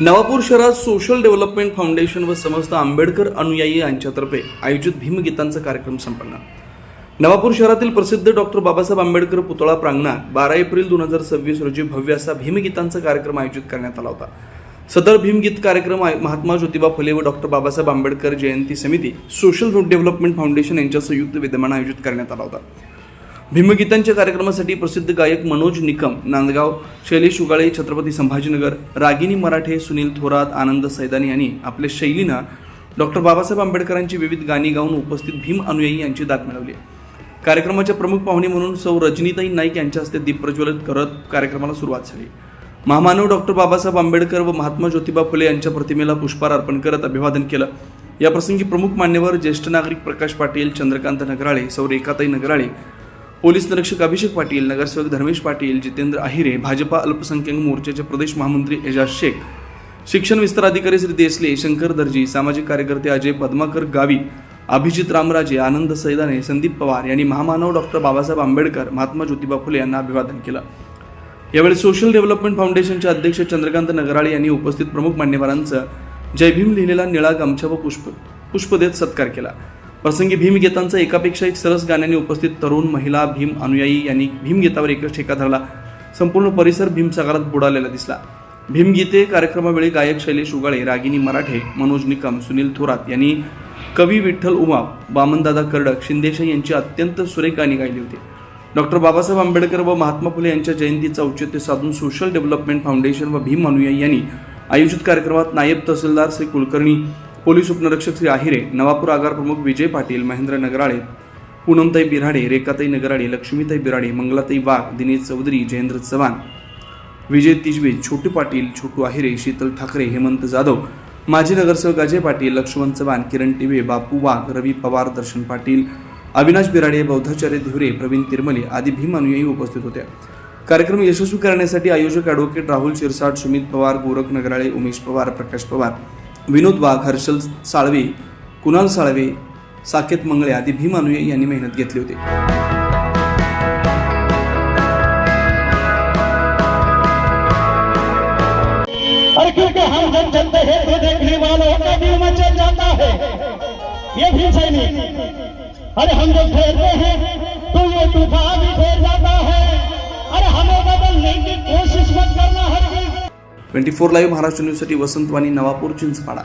नवापूर शहरात social development foundation व समस्त आंबेडकर अनुयायी यांच्यातर्फे आयोजित भीमगीतांचा कार्यक्रम संपन्न। नवापूर शहरातील प्रसिद्ध डॉक्टर बाबासाहेब आंबेडकर पुतळा प्रांगणात 12 एप्रिल 2026 रोजी भव्य असा भीमगीतांचा कार्यक्रम आयोजित करण्यात आला होता। सदर भीमगीत कार्यक्रम महात्मा ज्योतिबा फुले व डॉक्टर बाबासाहेब आंबेडकर जयंती समिती सोशल डेव्हलपमेंट फाउंडेशन यांच्या संयुक्त विद्यमाने आयोजित करण्यात आला होता। भीमगीतांच्या कार्यक्रमासाठी प्रसिद्ध गायक मनोज निकम नांदगाव, शैलेश उगाळे छत्रपती संभाजीनगर, रागिनी मराठे, सुनील थोरात, आनंद सैदानी यांनी आपल्या शैलीनं डॉक्टर बाबासाहेब आंबेडकरांची विविध गाणी गाऊन उपस्थित भीम अनुयायी यांची दाद मिळवली। कार्यक्रमाच्या प्रमुख पाहुणे म्हणून सौ रजनीताई नाईक यांच्या हस्ते दीप प्रज्वलित करत कार्यक्रमाला सुरुवात झाली। महामानव डॉक्टर बाबासाहेब आंबेडकर व महात्मा ज्योतिबा फुले यांच्या प्रतिमेला पुष्पहार अर्पण करत अभिवादन केलं। या प्रसंगी प्रमुख मान्यवर ज्येष्ठ नागरिक प्रकाश पाटील, चंद्रकांत नगराळे, सौ रेखाताई नगराळे, पोलीस निरीक्षक अभिषेक पाटील, नगरसेवक धर्मेश पाटील, जितेंद्र आहिरे, भाजपा अल्पसंख्याक मोर्चाचे प्रदेश महामंत्री एजाज शेख, शिक्षण विस्तार अधिकारी श्री देसले, शंकर दर्जी, सामाजिक कार्यकर्ते अजय पद्माकर गावी, अभिजित रामराजे, आनंद सैदाने, संदीप पवार यांनी महामानव डॉक्टर बाबासाहेब आंबेडकर, महात्मा ज्योतिबा फुले यांना अभिवादन केलं। यावेळी सोशल डेव्हलपमेंट फाउंडेशनचे अध्यक्ष चंद्रकांत नगराळे यांनी उपस्थित प्रमुख मान्यवरांचा जय भीम लिहिलेला निळा गमछा व पुष्प देत सत्कार केला। प्रसंगी भीमगीतांचा एकापेक्षा एक सरस गाण्याने उपस्थित तरुण, महिला, भीम अनुयायी यांनी भीमगीतावर एकच ठेका धरला। संपूर्ण परिसर भीमसागरात बुडालेला दिसला। भीमगीते कार्यक्रमावेळी गायक शैलेश उगाळे, रागिनी मराठे, मनोज निकम, सुनील थोरात यांनी कवी विठ्ठल उमाप, वामनदादा कर्डक, शिंदेशाही यांची अत्यंत सुरेख गाणी गायली होती। डॉक्टर बाबासाहेब आंबेडकर व महात्मा फुले यांच्या जयंतीचं औचित्य साधून सोशल डेव्हलपमेंट फाउंडेशन व भीम अनुयायी यांनी आयोजित कार्यक्रमात नायब तहसीलदार श्री कुलकर्णी, पोलीस उपनिरीक्षक श्री आहिरे, नवापूर आगार प्रमुख विजय पाटील, महेंद्र नगराळे, पूनमताई बिराडे, रेखाताई नगराळे, लक्ष्मीताई बिराडे, मंगलाताई वाघ, दिनेश चौधरी, जयेंद्र चव्हाण, विजय तिजवे, छोटू पाटील, छोटू आहिरे, शीतल ठाकरे, हेमंत जाधव, माजी नगरसेवक अजय पाटील, लक्ष्मण चव्हाण, किरण टिवे, बापू वाघ, रवी पवार, दर्शन पाटील, अविनाश बिराडे, बौद्धाचार्य धिवरे, प्रवीण तिरमले आदी भीम अनुयायी उपस्थित होते। कार्यक्रम यशस्वी करण्यासाठी आयोजक ॲडव्होकेट राहुल शिरसाट, सुमित पवार, गोरख नगराळे, उमेश पवार, प्रकाश पवार, विनोद वाघ, हर्षल साळवे, कुणाल साळवे, साकेत मंगळे आदी भीम अनुयायी यांनी मेहनत घेतली होती। और क्योंकि हम जब चलते हैं तो देखने वालों का दिल मचल जाता है, ये भी सैनिक। अरे हम जब ठहरते हैं तो ये तूफान भी ठहर जाता है। अरे हमें बदलने की कोशिश मत करना हर 24 लाईव्ह महाराष्ट्र न्यूजसाठी वसंत वाणी, नवापूर, चिंचपाडा।